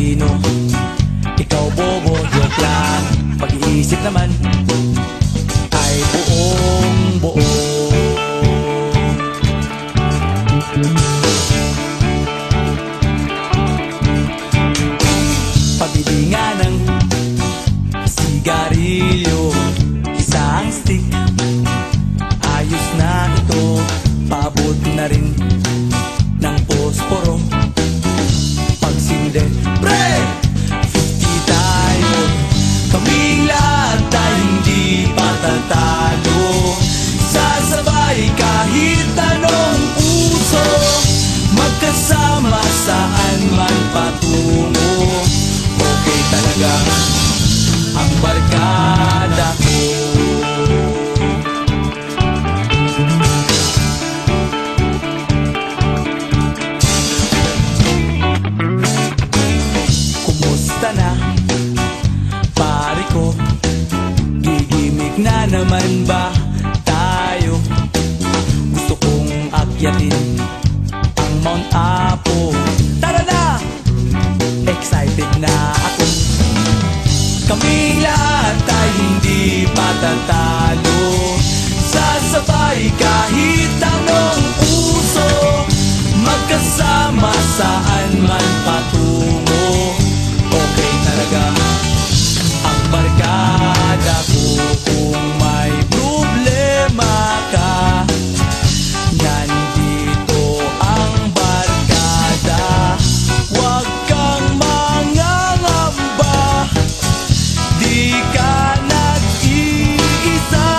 talino. Ikaw bobo, joke lang. Pag-iisip naman ay buong buo. Pabili nga ng sigarilyo, isang stick, ayos na ito. Paabot na rin ng posporo. Pagsinde, pre! 50 tayo, kaming lahat ay hindi patatalo. Sasabay kahit anong uso, magkasama saan man patungo. Okay talaga ang barkada ko. Kumusta na, pare ko? Gigimik na naman ba tayo? Gusto kong akyatin ang Mount Apo. Tara na! Excited na ako. Kaming lahat ay hindi patatalo. Sasabay kahit anong uso, magkasama saan man patungo. Okay talaga ang barkada ko. Kung may problema ka, nandito ang barkada. Huwag kang mangangamba, di ka nag-iisa.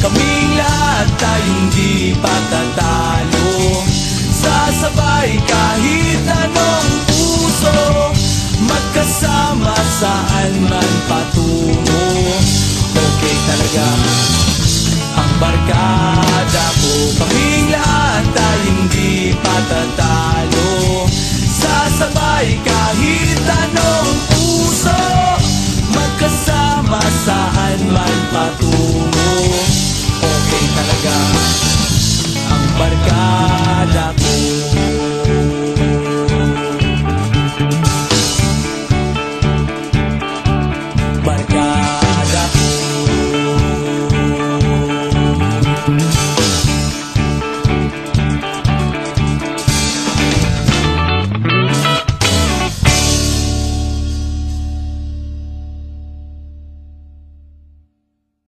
Kaming lahat ay hindi patatalo. Sasabay kahit anong uso, magkasama saan man patungo. Okay talaga ang barkada ko. Kaming lahat ay hindi patatalo. Sasabay